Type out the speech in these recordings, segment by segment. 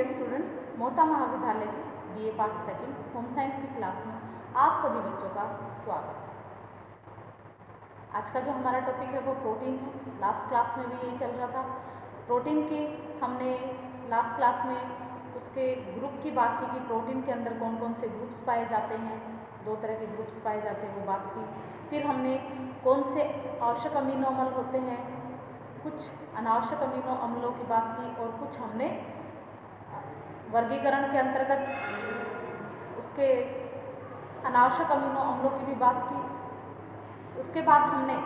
Students, Mota महाविद्यालय के BA part second home science की क्लास में आप सभी बच्चों का स्वागत है। आज का जो हमारा टॉपिक है वो प्रोटीन है। लास्ट क्लास में भी यही चल रहा था। प्रोटीन की हमने लास्ट क्लास में उसके ग्रुप की बात की कि प्रोटीन के अंदर कौन कौन से ग्रुप्स पाए जाते हैं, दो तरह के ग्रुप्स पाए जाते हैं, वो बात की। फिर हमने कौन से आवश्यक अमीनो अम्ल होते हैं, कुछ अनावश्यक अमीनो अम्लों की बात की और कुछ हमने वर्गीकरण के अंतर्गत उसके अनावश्यक अमीनो अम्लों की भी बात की। उसके बाद हमने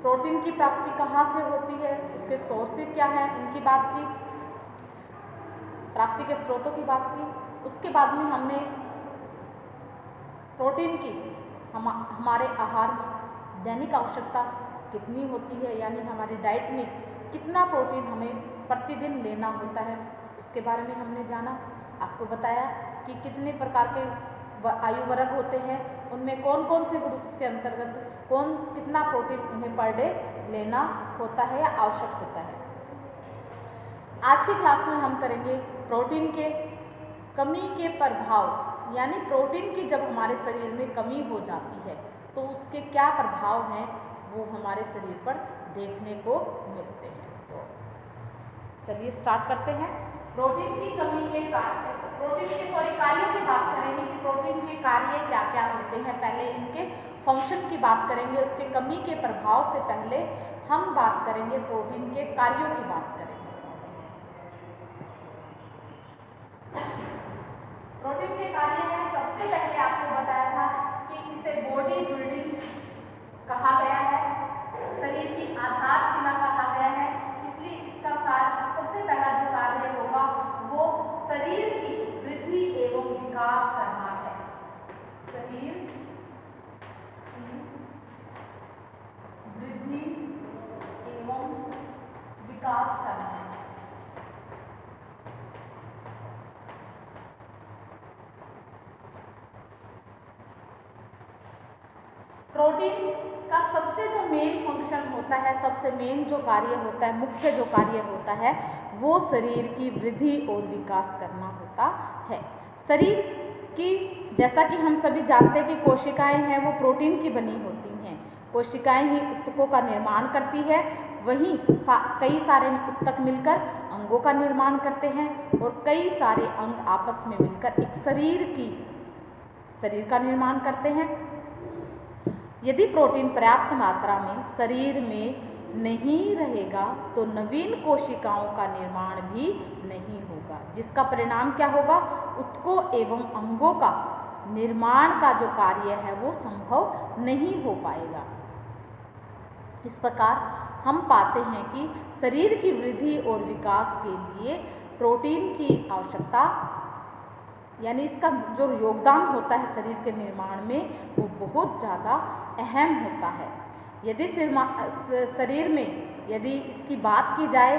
प्रोटीन की प्राप्ति कहाँ से होती है, उसके सोर्सेज क्या हैं, उनकी बात की, प्राप्ति के स्रोतों की बात की। उसके बाद में हमने प्रोटीन की हमारे आहार में दैनिक आवश्यकता कितनी होती है, यानी हमारी डाइट में कितना प्रोटीन हमें प्रतिदिन लेना होता है, उसके बारे में हमने जाना। आपको बताया कि कितने प्रकार के आयु वर्ग होते हैं, उनमें कौन कौन से ग्रुप्स के अंतर्गत कौन कितना प्रोटीन उन्हें पर डे लेना होता है या आवश्यक होता है। आज की क्लास में हम करेंगे प्रोटीन के कमी के प्रभाव, यानी प्रोटीन की जब हमारे शरीर में कमी हो जाती है तो उसके क्या प्रभाव हैं वो हमारे शरीर पर देखने को मिलते हैं। तो चलिए स्टार्ट करते हैं। प्रोटीन की कमी के कार्यों की बात करेंगे कि प्रोटीन के कार्य क्या क्या होते हैं। पहले इनके फंक्शन की बात करेंगे, उसके कमी के प्रभाव से पहले हम बात करेंगे प्रोटीन के कार्यों की बात करेंगे। प्रोटीन के कार्य हैं, सबसे पहले आपको बताया था कि इसे बॉडी बिल्डिंग कहा गया है, शरीर की आधारशिला कहा गया है, इसलिए इसका सबसे पहला जो कार्य होगा वो शरीर की वृद्धि एवं विकास करना है। शरीर की वृद्धि एवं विकास करना है। प्रोटीन का सबसे जो मेन फंक्शन होता है, सबसे मेन जो कार्य होता है, मुख्य जो कार्य होता है वो शरीर की वृद्धि और विकास करना होता है। शरीर की, जैसा कि हम सभी जानते हैं कि कोशिकाएं हैं वो प्रोटीन की बनी होती हैं। कोशिकाएं ही ऊतकों का निर्माण करती है, वहीं कई सारे ऊतक मिलकर अंगों का निर्माण करते हैं और कई सारे अंग आपस में मिलकर एक शरीर का निर्माण करते हैं। यदि प्रोटीन पर्याप्त मात्रा में शरीर में नहीं रहेगा तो नवीन कोशिकाओं का निर्माण भी नहीं होगा, जिसका परिणाम क्या होगा, ऊतकों एवं अंगों का निर्माण का जो कार्य है वो संभव नहीं हो पाएगा। इस प्रकार हम पाते हैं कि शरीर की वृद्धि और विकास के लिए प्रोटीन की आवश्यकता, यानी इसका जो योगदान होता है शरीर के निर्माण में वो बहुत ज़्यादा अहम होता है। यदि शरीर में यदि इसकी बात की जाए,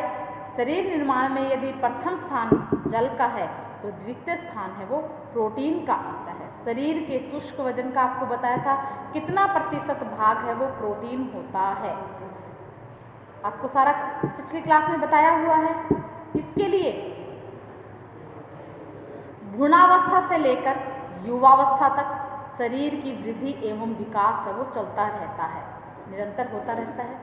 शरीर निर्माण में यदि प्रथम स्थान जल का है तो द्वितीय स्थान है वो प्रोटीन का आता है। शरीर के शुष्क वजन का आपको बताया था कितना प्रतिशत भाग है वो प्रोटीन होता है, आपको सारा पिछली क्लास में बताया हुआ है। इसके लिए भ्रूणावस्था से लेकर युवावस्था तक शरीर की वृद्धि एवं विकास है वो चलता रहता है, निरंतर होता रहता है।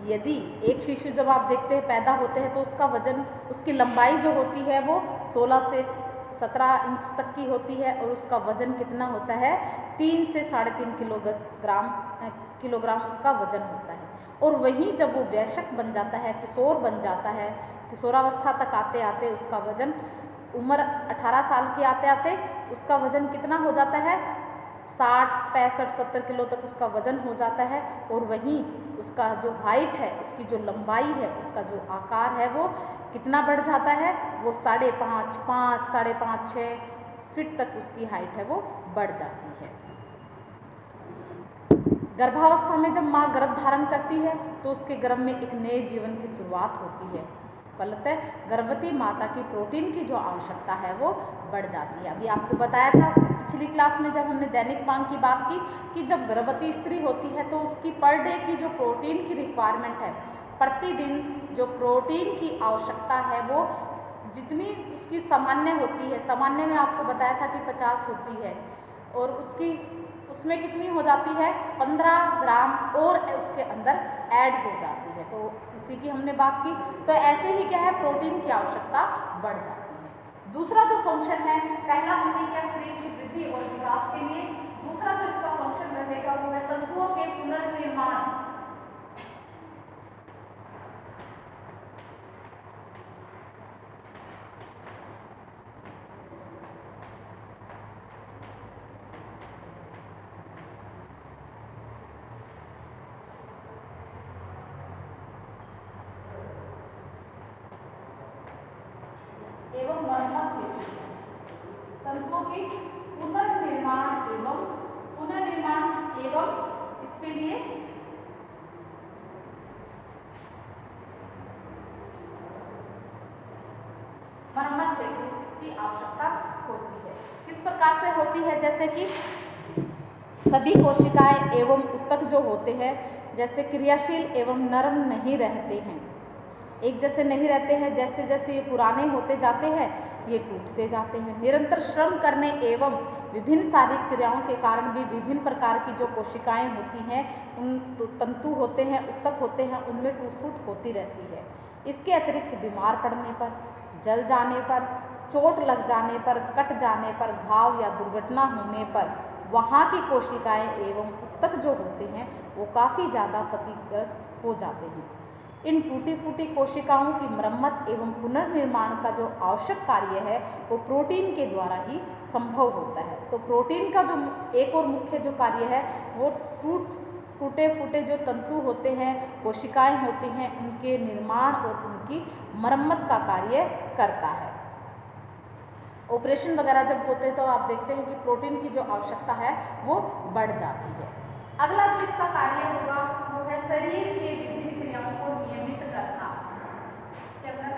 यदि एक शिशु जब आप देखते हैं पैदा होते हैं तो उसका वजन, उसकी लंबाई जो होती है वो 16 से 17 इंच तक की होती है और उसका वजन कितना होता है, 3 से 3.5 किलोग्राम उसका वजन होता है। और वहीं जब वो वयस्क बन जाता है, किशोर बन जाता है, किशोरावस्था तक आते आते उसका वजन, उम्र 18 साल के आते आते उसका वजन कितना हो जाता है, 60, 65, 70 किलो तक उसका वजन हो जाता है। और वहीं उसका जो हाइट है, उसकी जो लंबाई है, उसका जो आकार है वो कितना बढ़ जाता है, वो 5.5, 5.5, 6 फीट तक उसकी हाइट है वो बढ़ जाती है। गर्भावस्था में जब माँ गर्भ धारण करती है तो उसके गर्भ में एक नए जीवन की शुरुआत होती है। फलतः गर्भवती माता की प्रोटीन की जो आवश्यकता है वो बढ़ जाती है। अभी आपको बताया था पिछली क्लास में जब हमने दैनिक मांग की बात की कि जब गर्भवती स्त्री होती है तो उसकी पर डे की जो प्रोटीन की रिक्वायरमेंट है प्रतिदिन जो प्रोटीन की आवश्यकता है वो जितनी उसकी सामान्य होती है, सामान्य में आपको बताया था कि 50 होती है, और उसमें कितनी हो जाती है 15 ग्राम और उसके अंदर ऐड हो जाती है। तो इसी की हमने बात की। तो ऐसे ही क्या है, प्रोटीन की आवश्यकता बढ़ जाती है। दूसरा जो फंक्शन है, पहला हमने किया शरीर की वृद्धि और विकास के लिए, दूसरा जो इसका फंक्शन रहेगा वो है तंतुओं के पुनर्निर्माण। एवं मरम्मत हेतु तंतुओं के पुनर्निर्माण एवं इसके लिए मरम्मत हेतु इसकी आवश्यकता होती है। किस प्रकार से होती है, जैसे कि सभी कोशिकाएं एवं ऊतक जो होते हैं जैसे क्रियाशील एवं नरम नहीं रहते हैं, एक जैसे नहीं रहते हैं। जैसे जैसे ये पुराने होते जाते हैं ये टूटते जाते हैं। निरंतर श्रम करने एवं विभिन्न शारीरिक क्रियाओं के कारण भी विभिन्न प्रकार की जो कोशिकाएं होती हैं, उन तंतु होते हैं, ऊतक होते हैं, उनमें टूट फूट होती रहती है। इसके अतिरिक्त बीमार पड़ने पर, जल जाने पर, चोट लग जाने पर, कट जाने पर, घाव या दुर्घटना होने पर वहाँ की कोशिकाएं एवं ऊतक जो होते हैं वो काफ़ी ज़्यादा क्षतिग्रस्त हो जाते हैं। इन टूटी फूटी कोशिकाओं की मरम्मत एवं पुनर्निर्माण का जो आवश्यक कार्य है वो प्रोटीन के द्वारा ही संभव होता है। तो प्रोटीन का जो एक और मुख्य जो कार्य है वो टूटे फूटे जो तंतु होते हैं, कोशिकाएं होती हैं, उनके निर्माण और उनकी मरम्मत का कार्य करता है। ऑपरेशन वगैरह जब होते हैं तो आप देखते हैं कि प्रोटीन की जो आवश्यकता है वो बढ़ जाती है। अगला जो इसका कार्य होगा वो है शरीर के विभिन्न क्रियाओं को नियमित करना। इसके अंदर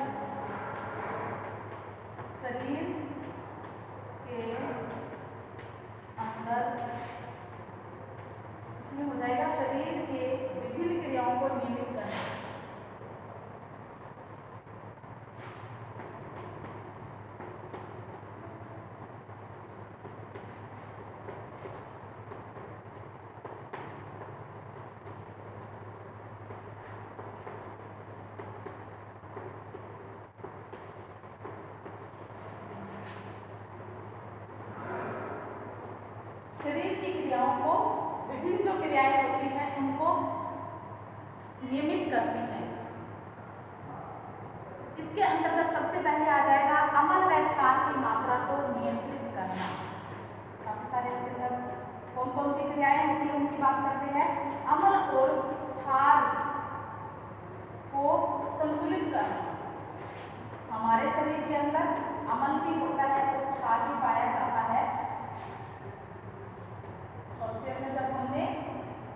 शरीर के अंदर इसमें हो जाएगा शरीर के विभिन्न क्रियाओं को नियमित करना। शरीर की क्रियाओं को, विभिन्न जो क्रियाएं होती हैं उनको नियमित करती हैं। इसके अंतर्गत सबसे पहले आ जाएगा अम्ल व क्षार की मात्रा को नियंत्रित करना। काफी सारे इसके अंदर कौन कौन सी क्रियाएं होती हैं उनकी बात करते हैं। अम्ल और क्षार को संतुलित करना। हमारे शरीर के अंदर अम्ल भी होता है और क्षार भी पाया जाता है। फर्स्ट ईयर में जब हमने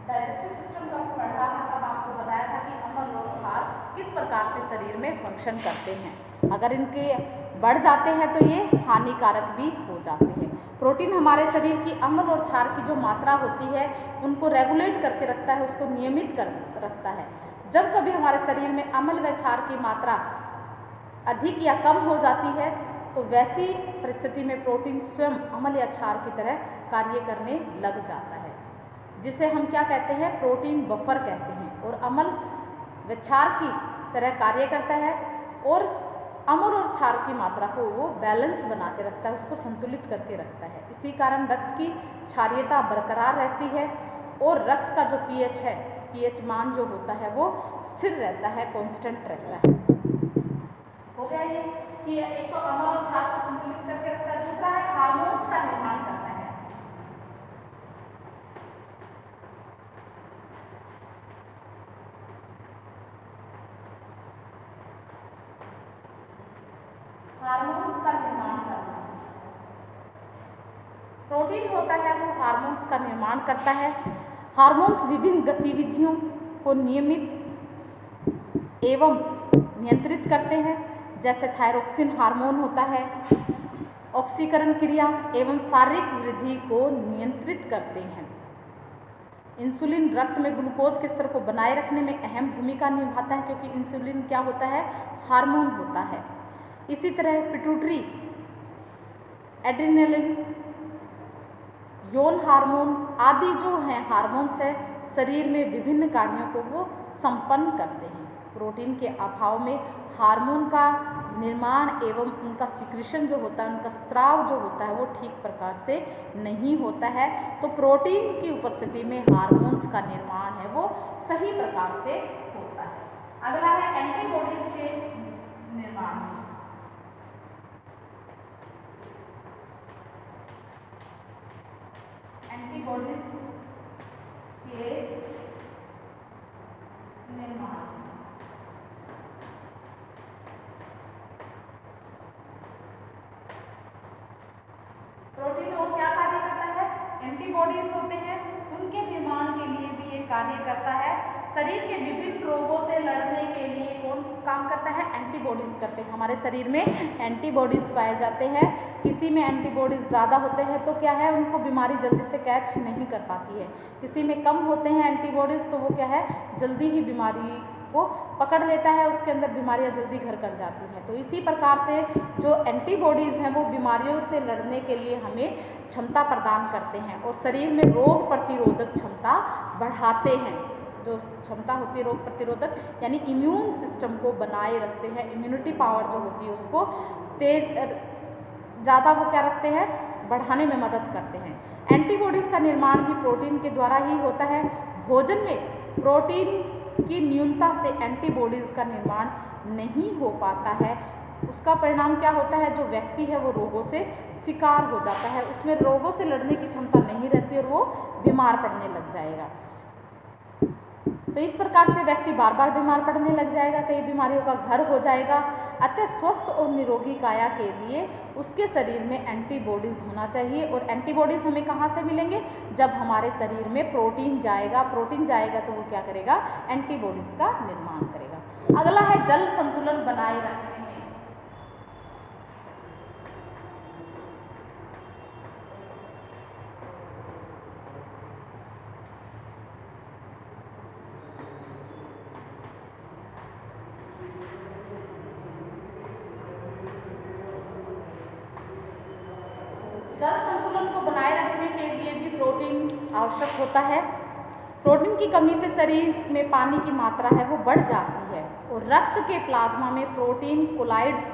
डाइजेस्टिव सिस्टम का पढ़ा था तब आपको बताया था कि अम्ल और क्षार किस प्रकार से शरीर में फंक्शन करते हैं। अगर इनके बढ़ जाते हैं तो ये हानिकारक भी हो जाते हैं। प्रोटीन हमारे शरीर की अम्ल और क्षार की जो मात्रा होती है उनको रेगुलेट करके रखता है, उसको नियमित कर रखता है। जब कभी हमारे शरीर में अम्ल व क्षार की मात्रा अधिक या कम हो जाती है तो वैसी परिस्थिति में प्रोटीन स्वयं अम्ल या क्षार की तरह कार्य करने लग जाता है, जिसे हम क्या कहते हैं, प्रोटीन बफर कहते हैं। और अम्ल व क्षार की तरह कार्य करता है और अम्ल और क्षार की मात्रा को वो बैलेंस बना के रखता है, उसको संतुलित करके रखता है। इसी कारण रक्त की क्षारीयता बरकरार रहती है और रक्त का जो पीएच है, पीएच मान जो होता है वो स्थिर रहता है, कांस्टेंट रहता है। हो गया ये कि एक तो अम्ल और क्षार को संतुलित करके रखता है, दूसरा है हार्मोन्स का निर्माण करता है। हार्मोन्स का निर्माण करना। प्रोटीन होता है वो हार्मोन्स का निर्माण करता है। हार्मोन्स विभिन्न गतिविधियों को नियमित एवं नियंत्रित करते हैं, जैसे थायरोक्सिन हार्मोन होता है, ऑक्सीकरण क्रिया एवं शारीरिक वृद्धि को नियंत्रित करते हैं। इंसुलिन रक्त में ग्लूकोज के स्तर को बनाए रखने में अहम भूमिका निभाता है, क्योंकि इंसुलिन क्या होता है, हार्मोन होता है। इसी तरह पिट्यूटरी, एड्रेनलिन, यौन हार्मोन आदि जो हैं हार्मोन्स है, शरीर में विभिन्न कार्यों को वो संपन्न करते हैं। प्रोटीन के अभाव में हार्मोन का निर्माण एवं उनका सिक्रीशन जो होता है, उनका स्राव जो होता है वो ठीक प्रकार से नहीं होता है। तो प्रोटीन की उपस्थिति में हार्मोन्स का निर्माण है वो सही प्रकार से होता है। अगला है एंटीबॉडीज के निर्माण। एंटीबॉडीज के निर्माण। प्रोटीन वो क्या कार्य करता है, एंटीबॉडीज होते हैं, उनके निर्माण के लिए भी ये कार्य करता है। शरीर के विभिन्न रोगों से लड़ने के लिए कौन काम करता है, एंटीबॉडीज करते हैं। हमारे शरीर में एंटीबॉडीज पाए जाते हैं। किसी में एंटीबॉडीज ज़्यादा होते हैं तो क्या है, उनको बीमारी जल्दी से कैच नहीं कर पाती है। किसी में कम होते हैं एंटीबॉडीज तो वो क्या है, जल्दी ही बीमारी को पकड़ लेता है, उसके अंदर बीमारियां जल्दी घर कर जाती हैं। तो इसी प्रकार से जो एंटीबॉडीज़ हैं वो बीमारियों से लड़ने के लिए हमें क्षमता प्रदान करते हैं और शरीर में रोग प्रतिरोधक क्षमता बढ़ाते हैं। जो क्षमता होती है रोग प्रतिरोधक यानी इम्यून सिस्टम को बनाए रखते हैं, इम्यूनिटी पावर जो होती है उसको ज़्यादा वो क्या रखते हैं, बढ़ाने में मदद करते हैं। एंटीबॉडीज़ का निर्माण भी प्रोटीन के द्वारा ही होता है। भोजन में प्रोटीन की न्यूनता से एंटीबॉडीज़ का निर्माण नहीं हो पाता है। उसका परिणाम क्या होता है, जो व्यक्ति है वो रोगों से शिकार हो जाता है, उसमें रोगों से लड़ने की क्षमता नहीं रहती और वो बीमार पड़ने लग जाएगा। तो इस प्रकार से व्यक्ति बार बार बीमार पड़ने लग जाएगा, कई बीमारियों का घर हो जाएगा। अतः स्वस्थ और निरोगी काया के लिए उसके शरीर में एंटीबॉडीज़ होना चाहिए। और एंटीबॉडीज़ हमें कहाँ से मिलेंगे, जब हमारे शरीर में प्रोटीन जाएगा। प्रोटीन जाएगा तो वो क्या करेगा, एंटीबॉडीज़ का निर्माण करेगा। अगला है जल संतुलन बनाए रखने में। जल संतुलन को बनाए रखने के लिए भी प्रोटीन आवश्यक होता है। प्रोटीन की कमी से शरीर में पानी की मात्रा है वो बढ़ जाती है और रक्त के प्लाज्मा में प्रोटीन कोलाइड्स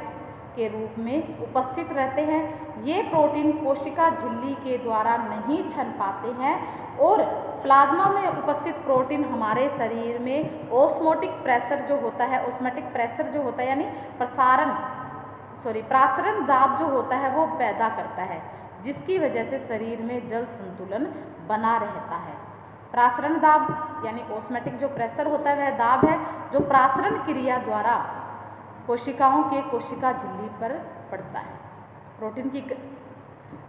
के रूप में उपस्थित रहते हैं। ये प्रोटीन कोशिका झिल्ली के द्वारा नहीं छन पाते हैं और प्लाज्मा में उपस्थित प्रोटीन हमारे शरीर में ऑस्मोटिक प्रेशर जो होता है, ऑस्मोटिक प्रेशर जो होता है यानी प्रासरण दाब जो होता है वो पैदा करता है, जिसकी वजह से शरीर में जल संतुलन बना रहता है। प्रासरण दाब यानी ऑस्मोटिक जो प्रेशर होता है वह दाब है जो प्रासरण क्रिया द्वारा कोशिकाओं के कोशिका झिल्ली पर पड़ता है। प्रोटीन की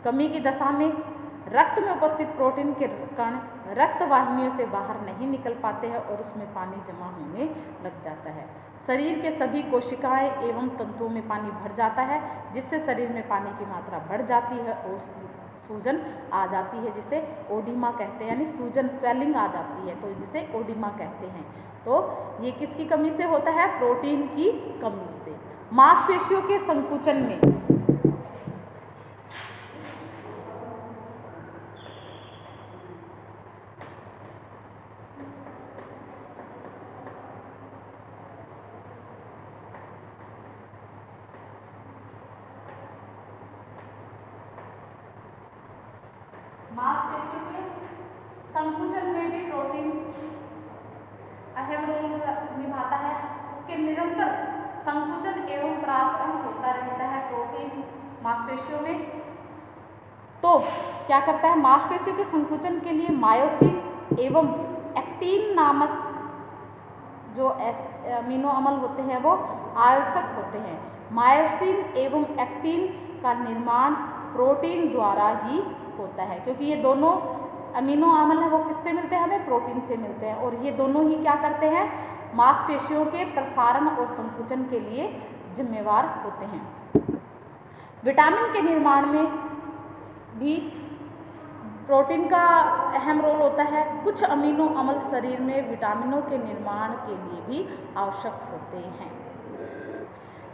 कमी की दशा में रक्त में उपस्थित प्रोटीन के कण रक्त वाहिनियों से बाहर नहीं निकल पाते हैं और उसमें पानी जमा होने लग जाता है। शरीर के सभी कोशिकाएं एवं तंतुओं में पानी भर जाता है, जिससे शरीर में पानी की मात्रा बढ़ जाती है और सूजन आ जाती है, जिसे ओडिमा कहते हैं, यानी सूजन स्वेलिंग आ जाती है, तो जिसे ओडिमा कहते हैं। तो ये किसकी कमी से होता है, प्रोटीन की कमी से। मांसपेशियों के संकुचन में संकुचन में भी प्रोटीन अहम रोल निभाता है। उसके निरंतर संकुचन एवं प्रासरण होता रहता है प्रोटीन मांसपेशियों में। तो क्या करता है, मांसपेशियों के संकुचन के लिए मायोसिन एवं एक्टिन नामक जो अमीनो अम्ल होते हैं वो आवश्यक होते हैं। मायोसिन एवं एक्टिन का निर्माण प्रोटीन द्वारा ही होता है, क्योंकि ये दोनों अमीनो अम्ल हैं वो किससे मिलते हैं, हमें प्रोटीन से मिलते हैं। और ये दोनों ही क्या करते हैं, मांसपेशियों के प्रसारण और संकुचन के लिए जिम्मेवार होते हैं। विटामिन के निर्माण में भी प्रोटीन का अहम रोल होता है। कुछ अमीनो अम्ल शरीर में विटामिनों के निर्माण के लिए भी आवश्यक होते हैं।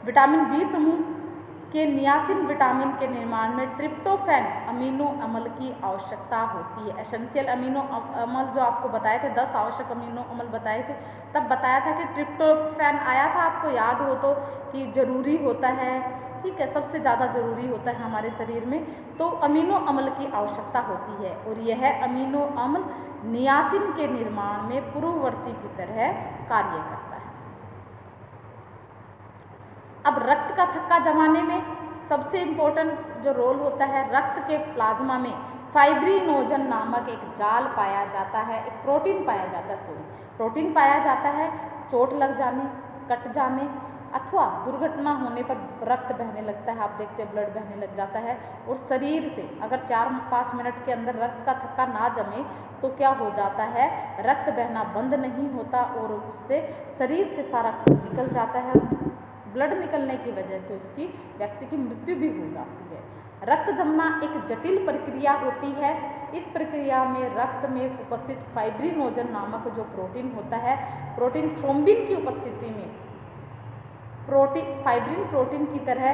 विटामिन बी समूह के नियासिन विटामिन के निर्माण में ट्रिप्टोफैन अमीनो अम्ल की आवश्यकता होती है। एसेंशियल अमीनो अम्ल जो आपको बताए थे, 10 आवश्यक अमीनो अम्ल बताए थे, तब बताया था कि ट्रिप्टोफैन आया था, आपको याद हो तो, कि जरूरी होता है, ठीक है, सबसे ज़्यादा जरूरी होता है हमारे शरीर में। तो अमीनो अम्ल की आवश्यकता होती है और यह अमीनो अम्ल नियासिन के निर्माण में पूर्ववर्ती की तरह कार्य करता है। अब रक्त का थक्का जमाने में सबसे इम्पोर्टेंट जो रोल होता है, रक्त के प्लाज्मा में फाइब्रिनोजन नामक एक जाल पाया जाता है, एक प्रोटीन पाया जाता है, प्रोटीन पाया जाता है। चोट लग जाने, कट जाने अथवा दुर्घटना होने पर रक्त बहने लगता है, आप देखते हैं ब्लड बहने लग जाता है। और शरीर से अगर 4-5 मिनट के अंदर रक्त का थक्का ना जमे तो क्या हो जाता है, रक्त बहना बंद नहीं होता और उससे शरीर से सारा खून निकल जाता है। ब्लड निकलने की वजह से उसकी व्यक्ति की मृत्यु भी हो जाती है। रक्त जमना एक जटिल प्रक्रिया होती है। इस प्रक्रिया में रक्त में उपस्थित फाइब्रिनोजन नामक जो प्रोटीन होता है, प्रोटीन थ्रोम्बिन की उपस्थिति में फाइब्रिन प्रोटीन की तरह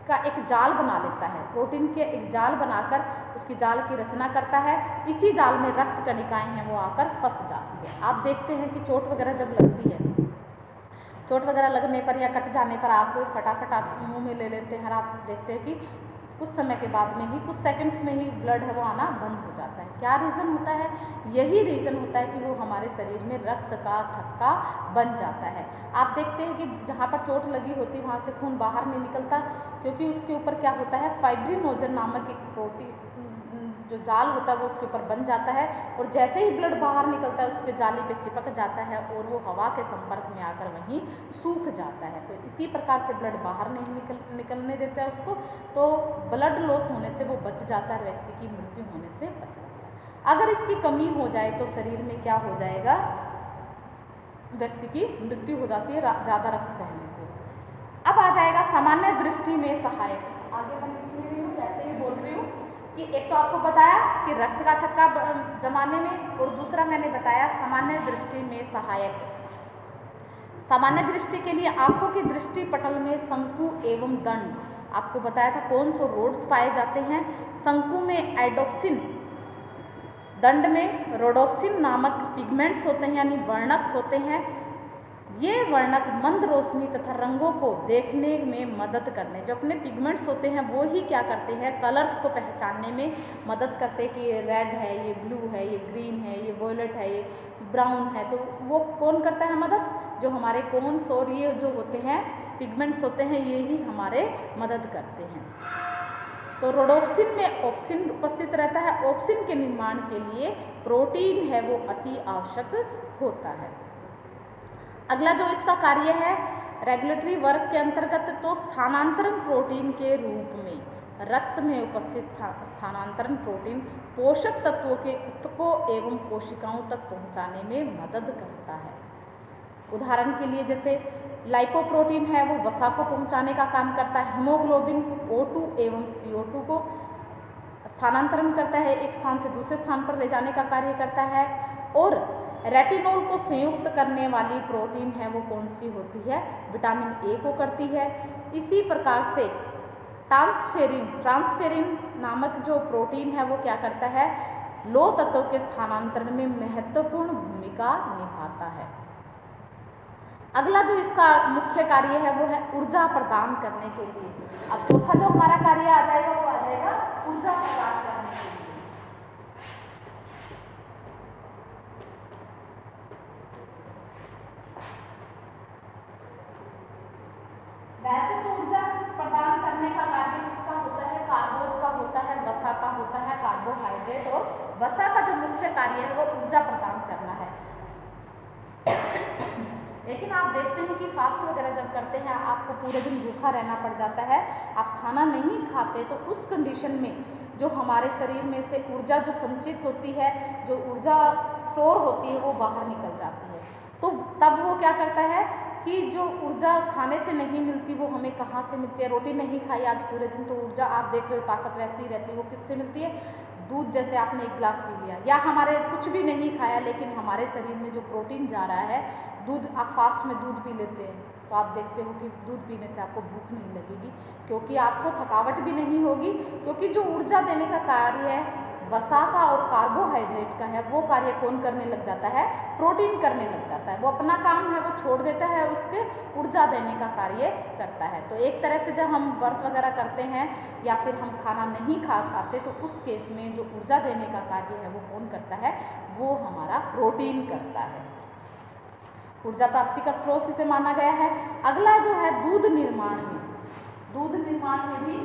का एक जाल बना लेता है, प्रोटीन के एक जाल बनाकर उसकी जाल की रचना करता है। इसी जाल में रक्त कणिकाएं हैं वो आकर फंस जाती है। आप देखते हैं कि चोट वगैरह जब लगती है, चोट वगैरह लगने पर या कट जाने पर आप फटाफट आप मुंह में ले लेते हैं, आप देखते हैं कि कुछ समय के बाद में ही, कुछ सेकंड्स में ही ब्लड है वो आना बंद हो जाता है। क्या रीज़न होता है? यही रीज़न होता है कि वो हमारे शरीर में रक्त का थक्का बन जाता है। आप देखते हैं कि जहाँ पर चोट लगी होती है वहाँ से खून बाहर नहीं निकलता, क्योंकि उसके ऊपर क्या होता है, फाइब्रिनोजन नामक एक प्रोटीन जो जाल होता है वो उसके ऊपर बन जाता है और जैसे ही ब्लड बाहर निकलता है उस पर जाली पे चिपक जाता है और वो हवा के संपर्क में आकर वहीं सूख जाता है। तो इसी प्रकार से ब्लड बाहर नहीं निकलने देता है उसको, तो ब्लड लॉस होने से वो बच जाता है, व्यक्ति की मृत्यु होने से बच जाता है। अगर इसकी कमी हो जाए तो शरीर में क्या हो जाएगा, व्यक्ति की मृत्यु हो जाती है ज़्यादा रक्त बहने से। अब आ जाएगा सामान्य दृष्टि में सहायक। आगे मैं लिख रही हूँ, वैसे ही बोल रही हूँ कि एक तो आपको बताया कि रक्त का थक्का जमाने में, और दूसरा मैंने बताया सामान्य दृष्टि में सहायक। सामान्य दृष्टि के लिए आंखों की दृष्टि पटल में शंकु एवं दंड, आपको बताया था कौन से रोड्स पाए जाते हैं। शंकु में एडोप्सिन, दंड में रोडोप्सिन नामक पिगमेंट्स होते हैं, यानी वर्णक होते हैं। ये वर्णक मंद रोशनी तथा रंगों को देखने में मदद करने, जो अपने पिगमेंट्स होते हैं वो ही क्या करते हैं, कलर्स को पहचानने में मदद करते हैं कि ये रेड है, ये ब्लू है, ये ग्रीन है, ये वॉयलेट है, ये ब्राउन है। तो वो कौन करता है मदद, जो हमारे कोन्स और ये जो होते हैं पिगमेंट्स होते हैं, ये ही हमारे मदद करते हैं। तो रोडोप्सिन में ऑप्सिन उपस्थित रहता है। ऑप्सिन के निर्माण के लिए प्रोटीन है वो अति आवश्यक होता है। अगला जो इसका कार्य है रेगुलेटरी वर्क के अंतर्गत, तो स्थानांतरण प्रोटीन के रूप में रक्त में उपस्थित स्थानांतरण प्रोटीन पोषक तत्वों के ऊतकों एवं कोशिकाओं तक पहुंचाने में मदद करता है। उदाहरण के लिए जैसे लाइपोप्रोटीन है वो वसा को पहुंचाने का काम करता है। हीमोग्लोबिन O2 एवं CO2 को स्थानांतरण करता है, एक स्थान से दूसरे स्थान पर ले जाने का कार्य करता है। और रेटिनॉल को संयुक्त करने वाली प्रोटीन है वो कौन सी होती है, विटामिन ए को करती है। इसी प्रकार से ट्रांसफेरिन नामक जो प्रोटीन है वो क्या करता है, लौह तत्वों के स्थानांतरण में महत्वपूर्ण भूमिका निभाता है। अगला जो इसका मुख्य कार्य है वो है ऊर्जा प्रदान करने के लिए। अब चौथा जो हमारा कार्य आ जाएगा वो आ जाएगा ऊर्जा प्रदान करने के लिए। वैसे तो ऊर्जा प्रदान करने का कार्य किसका होता है, कार्बोज का होता है, वसा का होता है, कार्बोहाइड्रेट और वसा का जो मुख्य कार्य है वो ऊर्जा प्रदान करना है। लेकिन आप देखते हैं कि फास्ट वगैरह जब करते हैं आपको पूरे दिन भूखा रहना पड़ जाता है, आप खाना नहीं खाते, तो उस कंडीशन में जो हमारे शरीर में से ऊर्जा जो संचित होती है, जो ऊर्जा स्टोर होती है वो बाहर निकल जाती है। तो तब वो क्या करता है कि जो ऊर्जा खाने से नहीं मिलती वो हमें कहाँ से मिलती है, रोटी नहीं खाई आज पूरे दिन तो ऊर्जा आप देख रहे हो ताकत वैसी ही रहती है, वो किससे मिलती है, दूध जैसे आपने एक गिलास पी लिया, या हमारे कुछ भी नहीं खाया लेकिन हमारे शरीर में जो प्रोटीन जा रहा है, दूध आप फास्ट में दूध पी लेते हैं तो आप देखते हो कि दूध पीने से आपको भूख नहीं लगेगी, क्योंकि आपको थकावट भी नहीं होगी, क्योंकि जो ऊर्जा देने का कार्य है वसा का और कार्बोहाइड्रेट का है, वो कार्य कौन करने लग जाता है, प्रोटीन करने लग जाता है। वो अपना काम है वो छोड़ देता है, उसके ऊर्जा देने का कार्य करता है। तो एक तरह से जब हम व्रत वगैरह करते हैं या फिर हम खाना नहीं खा पाते तो उस केस में जो ऊर्जा देने का कार्य है वो कौन करता है, वो हमारा प्रोटीन करता है। ऊर्जा प्राप्ति का स्रोत इसे माना गया है। अगला जो है दूध निर्माण में, दूध निर्माण में भी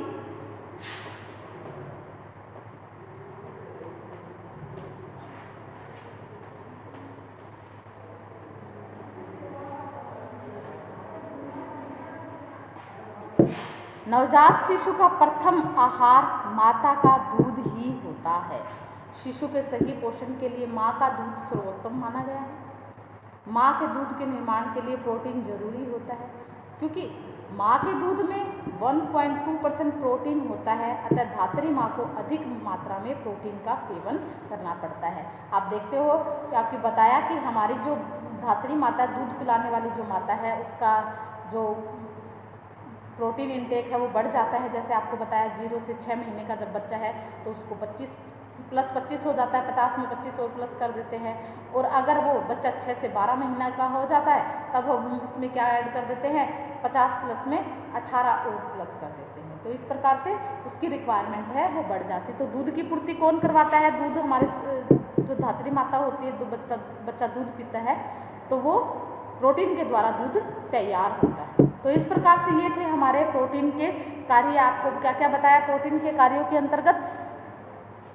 नवजात शिशु का प्रथम आहार माता का दूध ही होता है। शिशु के सही पोषण के लिए माँ का दूध सर्वोत्तम माना गया है। माँ के दूध के निर्माण के लिए प्रोटीन जरूरी होता है, क्योंकि माँ के दूध में 1.2% प्रोटीन होता है, अतः धात्री माँ को अधिक मात्रा में प्रोटीन का सेवन करना पड़ता है। आप देखते हो कि आपको बताया कि हमारी जो धात्री माता, दूध पिलाने वाली जो माता है, उसका जो प्रोटीन इनटेक है वो बढ़ जाता है। जैसे आपको बताया 0 से 6 महीने का जब बच्चा है तो उसको 25 + 25 हो जाता है, 50 में 25 और प्लस कर देते हैं। और अगर वो बच्चा 6 से 12 महीना का हो जाता है तब हम उसमें क्या ऐड कर देते हैं, 50 प्लस में 18 और प्लस कर देते हैं। तो इस प्रकार से उसकी रिक्वायरमेंट है वो बढ़ जाती है। तो दूध की पूर्ति कौन करवाता है, दूध हमारे जो धात्री माता होती है, तो बच्चा दूध पीता है तो वो प्रोटीन के द्वारा दूध तैयार होता है। तो इस प्रकार से ये थे हमारे प्रोटीन के कार्य। आपको क्या क्या बताया प्रोटीन के कार्यों के अंतर्गत।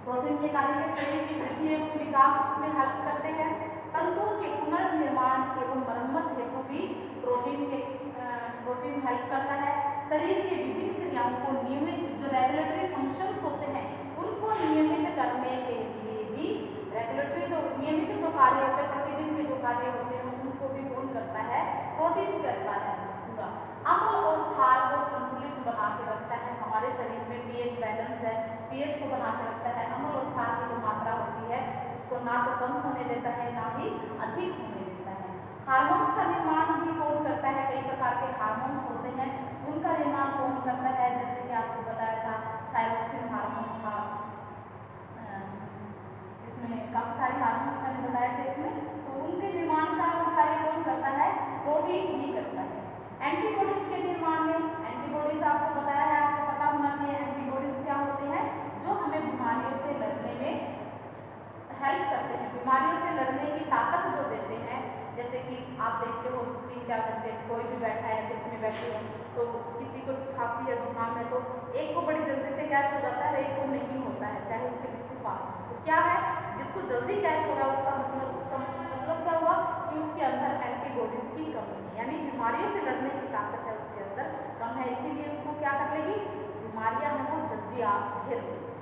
प्रोटीन के कार्य के शरीर की वृद्धि एवं विकास में हेल्प करते हैं। तंतुओं के पुनर्निर्माण एवं मरम्मत हेतु भी प्रोटीन हेल्प करता है। शरीर के विभिन्न क्रियाओं को नियमित, जो रेगुलेटरी फंक्शंस होते हैं उनको नियमित करने के लिए भी, रेगुलेटरी जो नियमित जो कार्य होते हैं, प्रतिदिन के जो कार्य होते हैं उनको भी कौन करता है, प्रोटीन करता है। पूरा अम्ल और क्षार को संतुलित बना के रखता है। हमारे शरीर में पीएच बैलेंस है, पीएच को बना के रखता है। अम्ल और क्षार की जो मात्रा होती है उसको ना तो कम होने देता है ना ही अधिक होने देता है। हार्मोन्स का निर्माण भी कौन करता है, कई प्रकार के हार्मोन्स होते हैं उनका निर्माण कौन करता है, जैसे कि आपको बताया था थायरोक्सिन हार्मोन था, इसमें काफ़ी सारे हार्मोन्स मैंने बताए थे इसमें, तो उनके निर्माण का कार्य कौन करता है, प्रोटीन ही करता है। एंटीबॉडीज के निर्माण में, एंटीबॉडीज आपको बताया है, आपको पता होना चाहिए एंटीबॉडीज क्या होते हैं, जो हमें बीमारियों से लड़ने में हेल्प करते हैं, बीमारियों से लड़ने की ताकत जो देते हैं। जैसे कि आप देखते हो 3-4 बच्चे, कोई भी बैठा है ग्रुप में बैठे हो तो किसी को खांसी या जुकाम है तो एक को बड़ी जल्दी से कैच हो जाता है, एक को नहीं होता है, चाहे उसके बिल्कुल पास हो। तो क्या है, जिसको जल्दी कैच हो रहा है उसका मतलब क्या हुआ कि उसके अंदर एंटीबॉडीज की कमी है, यानी बीमारियों से लड़ने की ताकत है उसके अंदर कम है, इसीलिए उसको क्या कर लेगी, बीमारियां हैं वो जल्दी घेर लेगी।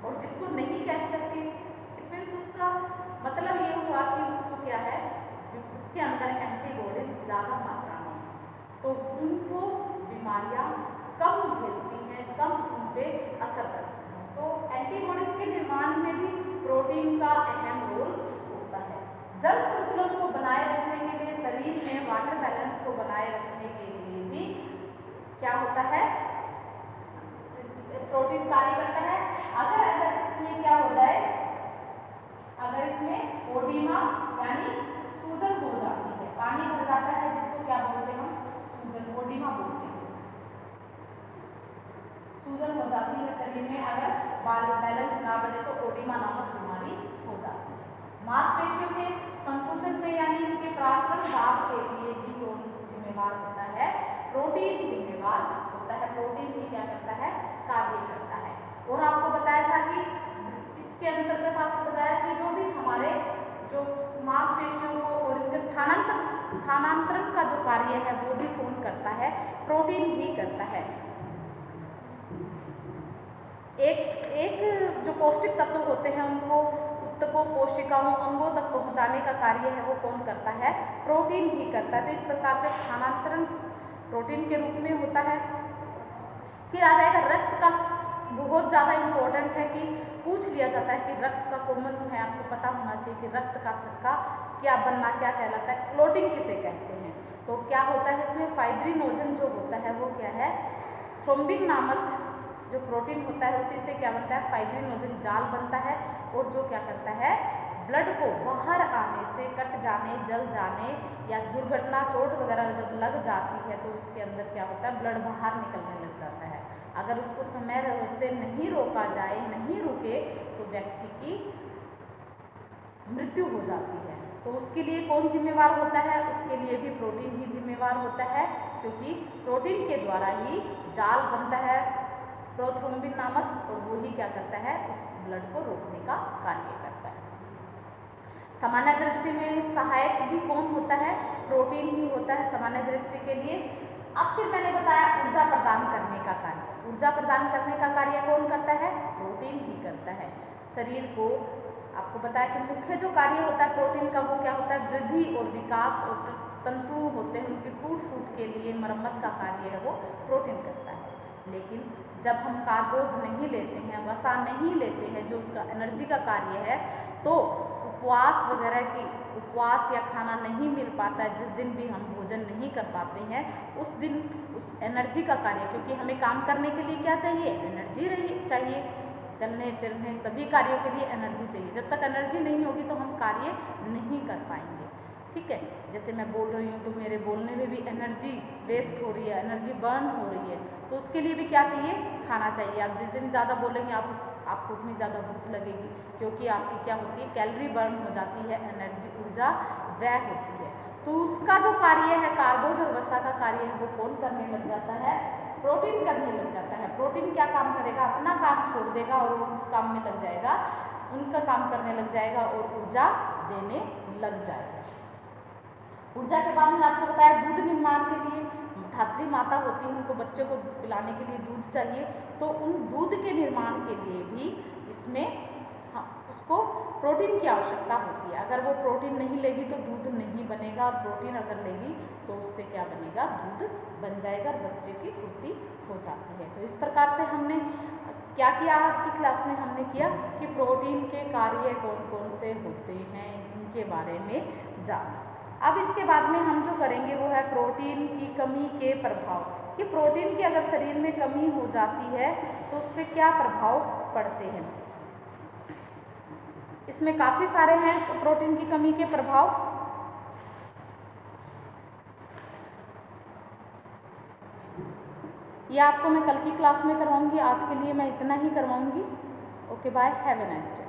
और जिसको नहीं कैच करती, इट मीन्स उसका मतलब ये हुआ कि उसको क्या है, उसके अंदर एंटीबॉडीज ज़्यादा मात्रा में है, तो उनको बीमारियां कम घेरती हैं, कम उन पर असर करती हैं। तो एंटीबॉडीज के निर्माण में भी प्रोटीन का अहम रोल होता है। जल संतुलन को बनाए रखने के लिए, शरीर में वाटर बैलेंस को बनाए रखने के लिए भी क्या होता है, प्रोटीन कार्य करता है। अगर इसमें क्या हो जाए, अगर इसमें ओडिमा यानी सूजन हो जाती है, पानी भर जाता है, जिसको क्या बोलते हैं हम, सूजन, ओडिमा बोलते हैं। सूजन हो जाती है शरीर में, अगर बैलेंस ना बने तो ओडिमा नामक बीमारी हो जाती है। मांसपेशियों के संकुचन में यानी उनके प्रासरण दाब के लिए भी कौन जिम्मेवार होता है, प्रोटीन जिम्मेवार होता है। प्रोटीन ही क्या करता है, कार्य करता है। और आपको बताया था कि इसके अंतर्गत आपको बताया कि जो भी हमारे जो मांसपेशियों को और इनके स्थानांतरण का जो कार्य है वो भी कौन करता है, प्रोटीन ही करता है। एक जो पौष्टिक तत्व होते हैं उनको ऊतकों, कोशिकाओं, अंगों तक पहुंचाने का कार्य है वो कौन करता है, प्रोटीन ही करता है। तो इस प्रकार से स्थानांतरण प्रोटीन के रूप में होता है। फिर आ जाएगा रक्त का बहुत ज़्यादा इम्पोर्टेंट है कि पूछ लिया जाता है कि रक्त का कॉमन है, आपको पता होना चाहिए कि रक्त का थक्का क्या बनना क्या कहलाता है, क्लोटिंग किसे कहते हैं। तो क्या होता है इसमें फाइब्रिनोजन जो होता है वो क्या है, थ्रोम्बिन नामक जो प्रोटीन होता है उसी से क्या बनता है, फाइब्रिनोजन जाल बनता है और जो क्या करता है ब्लड को बाहर आने से, कट जाने, जल जाने या दुर्घटना चोट वगैरह जब लग जाती है तो उसके अंदर क्या होता है, ब्लड बाहर निकलने लग जाता है। अगर उसको समय रहते नहीं रोका जाए, नहीं रुके तो व्यक्ति की मृत्यु हो जाती है। तो उसके लिए कौन जिम्मेवार होता है, उसके लिए भी प्रोटीन ही जिम्मेवार होता है, क्योंकि प्रोटीन के द्वारा ही जाल बनता है प्रोथ्रोम्बिन नामक, और वो ही क्या करता है, उस ब्लड को रोकने का कार्य करता है। सामान्य दृष्टि में सहायक भी कौन होता है, प्रोटीन ही होता है सामान्य दृष्टि के लिए। अब फिर मैंने बताया ऊर्जा प्रदान करने का कार्य, ऊर्जा प्रदान करने का कार्य कौन करता है, प्रोटीन ही करता है। शरीर को आपको बताया कि मुख्य जो कार्य होता है प्रोटीन का वो क्या होता है, वृद्धि और विकास, और तंतु होते हैं उनके टूट फूट के लिए मरम्मत का कार्य है वो प्रोटीन करता है। लेकिन जब हम कार्बोज नहीं लेते हैं, वसा नहीं लेते हैं जो उसका एनर्जी का कार्य है, तो उपवास वगैरह की, उपवास या खाना नहीं मिल पाता है, जिस दिन भी हम भोजन नहीं कर पाते हैं उस दिन उस एनर्जी का कार्य, क्योंकि हमें काम करने के लिए क्या चाहिए, एनर्जी रही चाहिए, चलने फिरने सभी कार्यों के लिए एनर्जी चाहिए। जब तक एनर्जी नहीं होगी तो हम कार्य नहीं कर पाएंगे। ठीक है, जैसे मैं बोल रही हूँ तो मेरे बोलने में भी एनर्जी वेस्ट हो रही है, एनर्जी बर्न हो रही है, तो उसके लिए भी क्या चाहिए, खाना चाहिए। आप जिस दिन ज़्यादा बोलेंगे आपको उतनी ज़्यादा भूख लगेगी, क्योंकि आपकी क्या होती है, कैलोरी बर्न हो जाती है, एनर्जी ऊर्जा व्यय होती है। तो उसका जो कार्य है कार्बोज और वसा का कार्य है वो कौन करने लग जाता है, प्रोटीन करने लग जाता है। प्रोटीन क्या काम करेगा, अपना काम छोड़ देगा और वो किस काम में लग जाएगा, उनका काम करने लग जाएगा और ऊर्जा देने लग जाएगा। ऊर्जा के बाद में आपको बताया दूध निर्माण के लिए धात्री माता होती है, उनको बच्चे को पिलाने के लिए दूध चाहिए, तो उन दूध के निर्माण के लिए भी इसमें उसको प्रोटीन की आवश्यकता होती है। अगर वो प्रोटीन नहीं लेगी तो दूध नहीं बनेगा, और प्रोटीन अगर लेगी तो उससे क्या बनेगा, दूध बन जाएगा और बच्चे की पूर्ति हो जाती है। तो इस प्रकार से हमने क्या किया, आज की क्लास में हमने किया कि प्रोटीन के कार्य कौन कौन से होते हैं, इनके बारे में जाना। अब इसके बाद में हम जो करेंगे वो है प्रोटीन की कमी के प्रभाव, कि प्रोटीन की अगर शरीर में कमी हो जाती है तो उस पर क्या प्रभाव पड़ते हैं। इसमें काफ़ी सारे हैं तो प्रोटीन की कमी के प्रभाव। ये आपको मैं कल की क्लास में करवाऊंगी, आज के लिए मैं इतना ही करवाऊंगी। Okay bye, have a nice day.